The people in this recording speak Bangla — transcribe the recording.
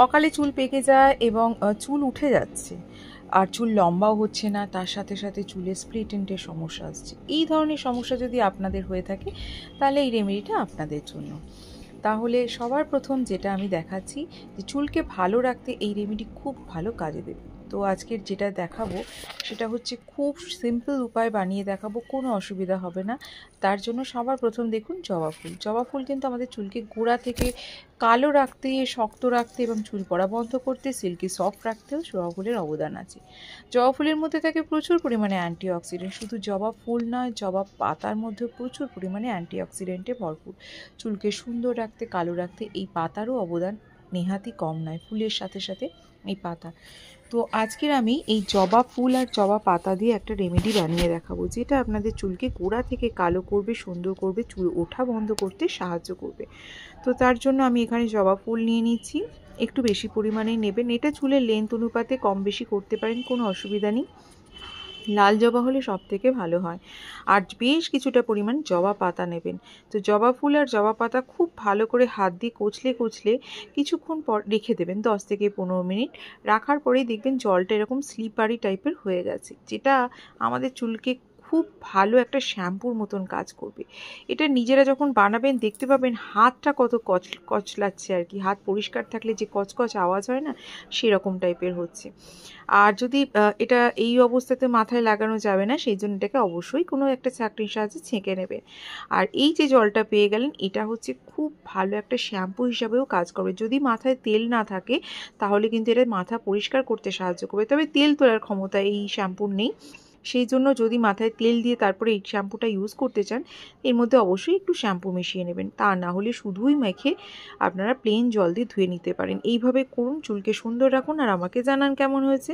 অকালে চুল পেকে যায় এবং চুল উঠে যাচ্ছে, আর চুল লম্বাও হচ্ছে না, তার সাথে সাথে চুলে স্প্লিট এন্ডের সমস্যা আসছে। এই ধরনের সমস্যা যদি আপনাদের হয়ে থাকে তাহলে এই রেমেডিটা আপনাদের জন্য। তাহলে সবার প্রথম যেটা আমি দেখাচ্ছি যে চুলকে ভালো রাখতে এই রেমেডি খুব ভালো কাজে দেবে। তো আজকের যেটা দেখাবো সেটা হচ্ছে খুব সিম্পল উপায় বানিয়ে দেখাবো, কোনো অসুবিধা হবে না। তার জন্য সবার প্রথম দেখুন জবা ফুল। জবা ফুল কিন্তু আমাদের চুলকে গোড়া থেকে কালো রাখতে, শক্ত রাখতে এবং চুল পড়া বন্ধ করতে, সিল্কি সফট রাখতেও জবা ফুলের অবদান আছে। জবা ফুলের মধ্যে থাকে প্রচুর পরিমাণে অ্যান্টিঅক্সিডেন্ট। শুধু জবা ফুল নয়, জবা পাতার মধ্যে প্রচুর পরিমাণে অ্যান্টিঅক্সিডেন্টে ভরপুর। চুলকে সুন্দর রাখতে, কালো রাখতে এই পাতারও অবদান নেহাতই কম নয়, ফুলের সাথে সাথে এই পাতা। তো আজকের আমি এই জবা ফুল আর জবা পাতা দিয়ে একটা রেমেডি বানিয়ে দেখাবো, যেটা আপনাদের চুলকে গোড়া থেকে কালো করবে, সুন্দর করবে, চুল ওঠা বন্ধ করতে সাহায্য করবে। তো তার জন্য আমি এখানে জবা ফুল নিয়ে নিচ্ছি, একটু বেশি পরিমাণে নেবেন। এটা চুলের লেন্থ অনুপাতে কম বেশি করতে পারেন, কোনো অসুবিধা নেই। লাল জবা হলে সব থেকে ভালো হয়। আর বেশ কিছুটা পরিমাণ জবা পাতা নেবেন। তো জবা ফুল আর জবা পাতা খুব ভালো করে হাত দিয়ে কচলে কচলে কিছুক্ষণ পর রেখে দেবেন, 10 থেকে 15 মিনিট। রাখার পরেই দেখবেন জলটা এরকম স্লিপারি টাইপের হয়ে গেছে, যেটা আমাদের চুলকে খুব ভালো একটা শ্যাম্পুর মতন কাজ করবে। এটা নিজেরা যখন বানাবেন দেখতে পাবেন হাতটা কত কচলাচ্ছে আর কি। হাত পরিষ্কার থাকলে যে কচকচ আওয়াজ হয় না, সেরকম টাইপের হচ্ছে। আর যদি এটা এই অবস্থাতে মাথায় লাগানো যাবে না, সেই জন্য এটাকে অবশ্যই কোনো একটা ছাঁকনির সাহায্যে ছেঁকে নেবেন। আর এই যে জলটা পেয়ে গেলেন, এটা হচ্ছে খুব ভালো একটা শ্যাম্পু হিসাবেও কাজ করবে। যদি মাথায় তেল না থাকে তাহলে কিন্তু এটা মাথা পরিষ্কার করতে সাহায্য করবে, তবে তেল তোলার ক্ষমতা এই শ্যাম্পুর নেই। সেই জন্য যদি মাথায় তেল দিয়ে তারপরে এই শ্যাম্পুটা ইউজ করতে চান, এর মধ্যে অবশ্যই একটু শ্যাম্পু মিশিয়ে নেবেন। তা না হলে শুধুই মেখে আপনারা প্লেন জল দিয়ে ধুয়ে নিতে পারেন। এইভাবে করুন, চুলকে সুন্দর রাখুন আর আমাকে জানান কেমন হয়েছে।